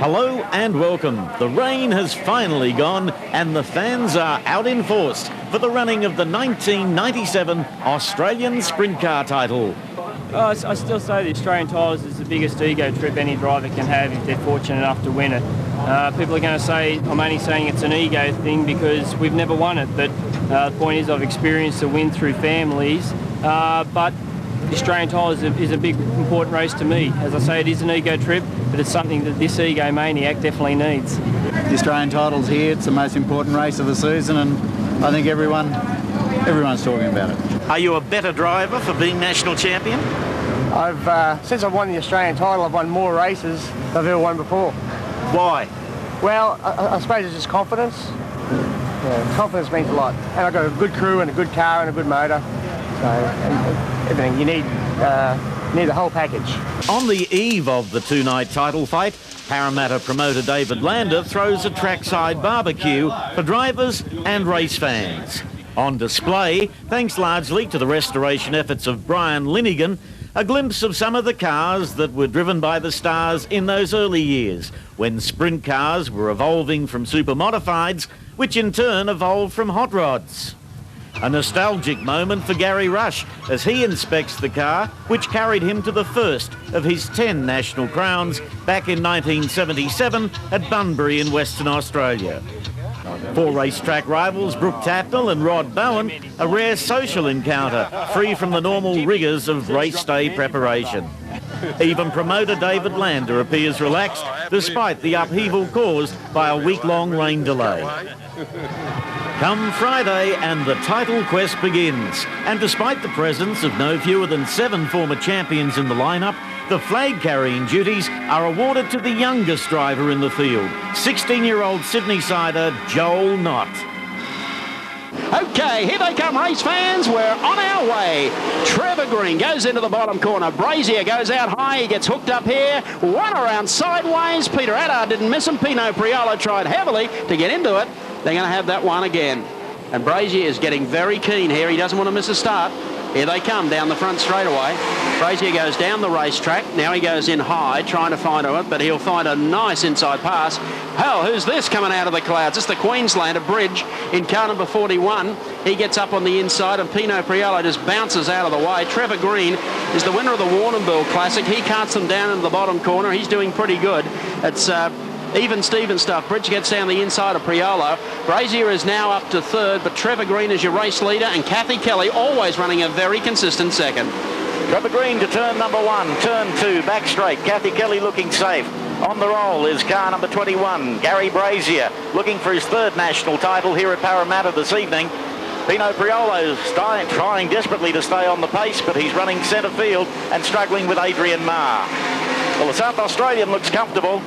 Hello and welcome. The rain has finally gone and the fans are out in force for the running of the 1997 Australian Sprint Car title. I still say the Australian titles is the biggest ego trip any driver can have if they're fortunate enough to win it. People are going to say I'm only saying it's an ego thing because we've never won it, but the point is I've experienced a win through families, but the Australian title is a big important race to me. As I say, it is an ego trip, but it's something that this ego maniac definitely needs. The Australian title's here. It's the most important race of the season, and I think everyone's talking about it. Are you a better driver for being national champion? Since I've won the Australian title, I've won more races than I've ever won before. Why? Well, I suppose it's just confidence. Yeah, confidence means a lot. And I've got a good crew and a good car and a good motor. So, and everything. You need the whole package. On the eve of the two-night title fight, Parramatta promoter David Lander throws a trackside barbecue for drivers and race fans. On display, thanks largely to the restoration efforts of Brian Linigan, a glimpse of some of the cars that were driven by the stars in those early years, when sprint cars were evolving from super modifieds, which in turn evolved from hot rods. A nostalgic moment for Gary Rush as he inspects the car, which carried him to the first of his 10 national crowns back in 1977 at Bunbury in Western Australia. For racetrack rivals Brooke Tatnell and Rod Bowen, a rare social encounter, free from the normal rigours of race day preparation. Even promoter David Lander appears relaxed, despite the upheaval caused by a week-long rain delay. Come Friday and the title quest begins. And despite the presence of no fewer than 7 former champions in the lineup, the flag-carrying duties are awarded to the youngest driver in the field, 16-year-old Sydney-sider Joel Knott. Okay, here they come, race fans. We're on our way. Trevor Green goes into the bottom corner. Brazier goes out high. He gets hooked up here. One around sideways. Peter Addard didn't miss him. Pino Priolo tried heavily to get into it. They're going to have that one again. And Brazier is getting very keen here. He doesn't want to miss a start. Here they come down the front straightaway. Brazier goes down the racetrack. Now he goes in high, trying to find it, but he'll find a nice inside pass. Hell, who's this coming out of the clouds? It's the Queenslander Bridge in car number 41. He gets up on the inside, and Pino Priolo just bounces out of the way. Trevor Green is the winner of the Warrnambool Classic. He carts them down into the bottom corner. He's doing pretty good. It's even Steven stuff. Bridge gets down the inside of Priolo. Brazier is now up to third, but Trevor Green is your race leader, and Kathy Kelly always running a very consistent second. Trevor Green to turn number 1, turn 2, back straight. Kathy Kelly looking safe. On the roll is car number 21, Gary Brazier, looking for his 3rd national title here at Parramatta this evening. Pino Priolo trying desperately to stay on the pace, but he's running centre field and struggling with Adrian Marr. Well, the South Australian looks comfortable.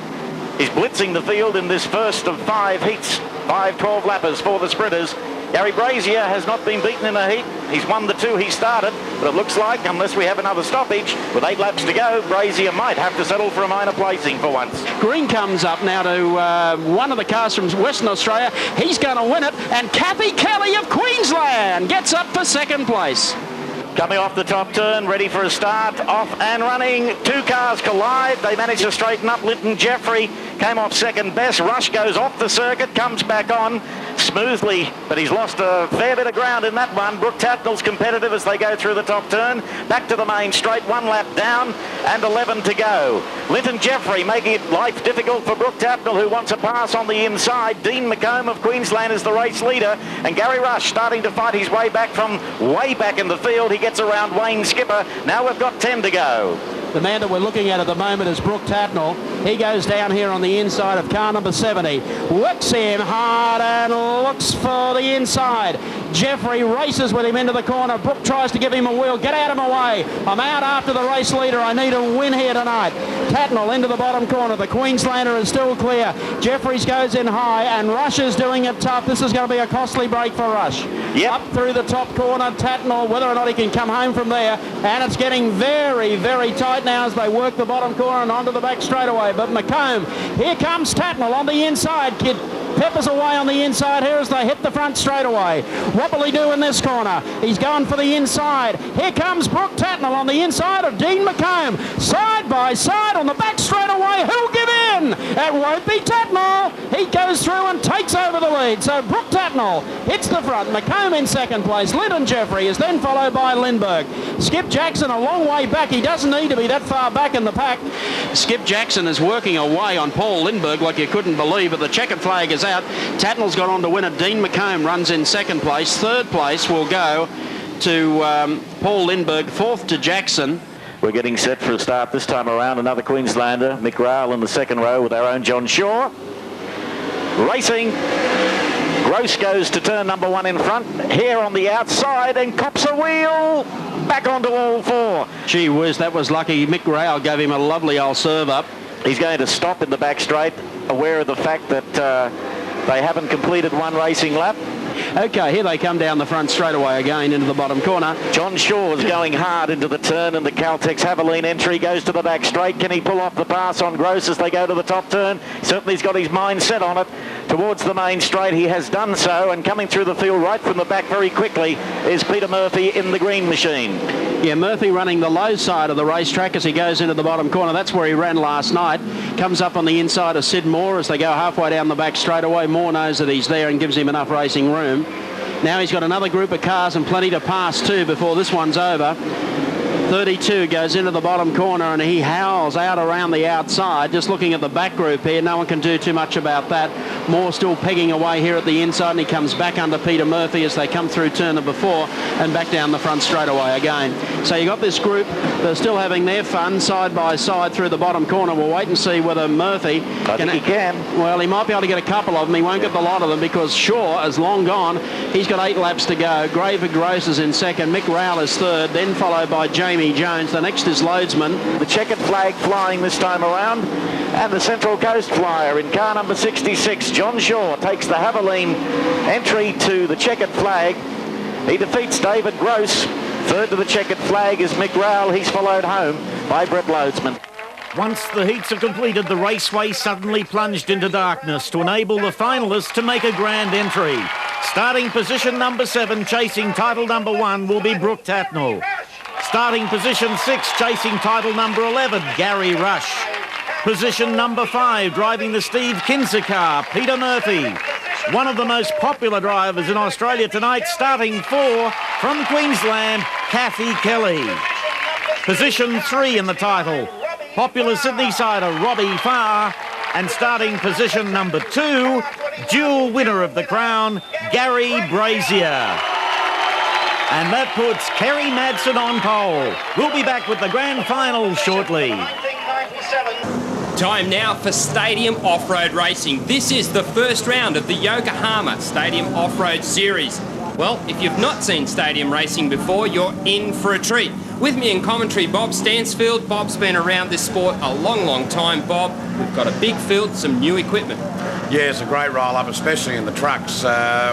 He's blitzing the field in this first of 5 heats, 5 12-lappers for the sprinters. Gary Brazier has not been beaten in a heat. He's won the 2 he started, but it looks like, unless we have another stoppage, with 8 laps to go, Brazier might have to settle for a minor placing for once. Green comes up now to one of the cars from Western Australia. He's going to win it, and Kathy Kelly of Queensland gets up for 2nd place. Coming off the top turn, ready for a start, off and running. 2 cars collide. They manage to straighten up. Linton Jeffrey came off second best. Rush goes off the circuit, comes back on smoothly, but he's lost a fair bit of ground in that one. Brooke Tatnell's competitive as they go through the top turn. Back to the main straight, 1 lap down and 11 to go. Linton Jeffrey making life difficult for Brooke Tatnell, who wants a pass on the inside. Dean McComb of Queensland is the race leader, and Gary Rush starting to fight his way back from way back in the field. He gets around Wayne Skipper. Now we've got 10 to go. The man that we're looking at the moment is Brooke Tatnell. He goes down here on the inside of car number 70. Works him hard and looks for the inside. Jeffrey races with him into the corner. Brooke tries to give him a wheel. Get out of my way. I'm out after the race leader. I need a win here tonight. Tatnell into the bottom corner. The Queenslander is still clear. Jeffries goes in high, and Rush is doing it tough. This is going to be a costly break for Rush. Yep. Up through the top corner, Tatnell, whether or not he can come home from there. And it's getting very, very tight now as they work the bottom corner and onto the back straightaway. But McComb, here comes Tatnell on the inside. Kid peppers away on the inside here as they hit the front straightaway. What will he do in this corner? He's going for the inside. Here comes Brooke Tatnell on the inside of Dean McComb. Side by side on the back straightaway. Who'll give in? It won't be Tatnall. He goes through and takes over the lead. So Brooke Tatnall hits the front. McComb in second place. Lyndon Jeffrey is then followed by Lindbergh. Skip Jackson a long way back. He doesn't need to be that far back in the pack. Skip Jackson is working away on Paul Lindbergh like you couldn't believe, but the checkered flag is out. Tatnall's got on to win it. Dean McComb runs in second place. Third place will go to Paul Lindbergh. Fourth to Jackson. We're getting set for a start this time around. Another Queenslander, Mick Rowell in the second row with our own John Shaw. Racing. Gross goes to turn number 1 in front. Here on the outside and cops a wheel. Back onto all four. Gee whiz, that was lucky. Mick Rowell gave him a lovely old serve up. He's going to stop in the back straight, aware of the fact that they haven't completed one racing lap. Okay, here they come down the front straight away again into the bottom corner. John Shaw's going hard into the turn, and the Caltex Haviline entry goes to the back straight. Can he pull off the pass on Gross as they go to the top turn? Certainly he's got his mind set on it. Towards the main straight, he has done so, and coming through the field right from the back very quickly is Peter Murphy in the green machine. Yeah, Murphy running the low side of the racetrack as he goes into the bottom corner. That's where he ran last night. Comes up on the inside of Sid Moore as they go halfway down the back straight away. Moore knows that he's there and gives him enough racing room. Now he's got another group of cars and plenty to pass too before this one's over. 32 goes into the bottom corner and he howls out around the outside. Just looking at the back group here, no one can do too much about that. Moore still pegging away here at the inside, and he comes back under Peter Murphy as they come through turn number 4 and back down the front straight away again. So you got this group, they're still having their fun side by side through the bottom corner. We'll wait and see whether Murphy he can. Well, he might be able to get a couple of them. He won't get the lot of them because Shaw is long gone. He's got 8 laps to go. Graver Gross is in second. Mick Rowell is third, then followed by Jamie Jones. The next is Loadsman. The checkered flag flying this time around, and the Central Coast Flyer in car number 66. John Shaw takes the Haviline entry to the checkered flag. He defeats David Gross. Third to the checkered flag is Mick Rowell. He's followed home by Brett Loadsman. Once the heats are completed, the Raceway suddenly plunged into darkness to enable the finalists to make a grand entry. Starting position number 7, chasing title number 1, will be Brooke Tatnall. Starting position 6, chasing title number 11, Gary Rush. Position number 5, driving the Steve Kinser car, Peter Murphy. One of the most popular drivers in Australia tonight, starting 4 from Queensland, Kathy Kelly. Position 3 in the title, popular Sydney sider, Robbie Farr. And starting position number 2, dual winner of the crown, Gary Brazier. And that puts Kerry Madsen on pole. We'll be back with the grand final shortly. Time now for Stadium Off-Road Racing. This is the first round of the Yokohama Stadium Off-Road Series. Well, if you've not seen stadium racing before, you're in for a treat. With me in commentary, Bob Stansfield. Bob's been around this sport a long, long time. Bob, we've got a big field, some new equipment. Yeah, it's a great roll-up, especially in the trucks.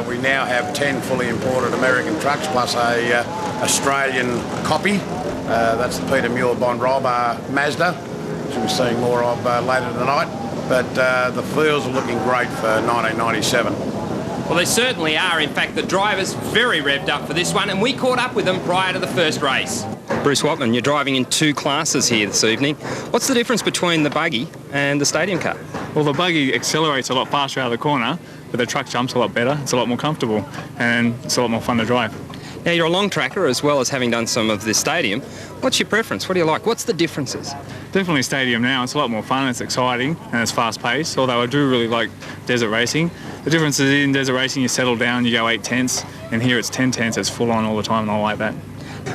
We now have 10 fully imported American trucks plus a Australian copy. That's the Peter Muir Bond Rob Mazda, which we'll be seeing more of later tonight. But the fields are looking great for 1997. Well, they certainly are. In fact, the drivers very revved up for this one, and we caught up with them prior to the first race. Bruce Watman, you're driving in 2 classes here this evening. What's the difference between the buggy and the stadium car? Well, the buggy accelerates a lot faster out of the corner, but the truck jumps a lot better. It's a lot more comfortable, and it's a lot more fun to drive. Now, you're a long tracker as well as having done some of this stadium. What's your preference? What do you like? What's the differences? Definitely stadium now. It's a lot more fun, it's exciting, and it's fast-paced, although I do really like desert racing. The difference is in desert racing, you settle down, you go 8 tenths, and here it's 10 tenths. It's full on all the time, and I like that.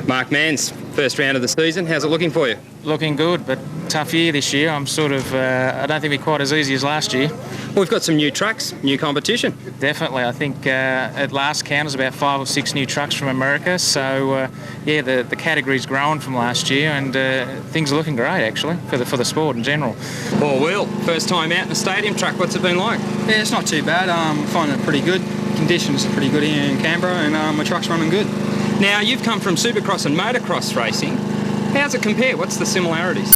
Mark Manns, first round of the season. How's it looking for you? Looking good, but tough year this year. I'm sort of, I don't think we're quite as easy as last year. Well, we've got some new trucks, new competition. Definitely. I think at last count there's about 5 or 6 new trucks from America. So, yeah, the category's grown from last year, and things are looking great, actually, for the sport in general. Paul Will, first time out in a stadium truck. What's it been like? Yeah, it's not too bad. I'm finding it pretty good. Conditions are pretty good here in Canberra, and my truck's running good. Now, you've come from Supercross and motocross racing. How's it compare? What's the similarities?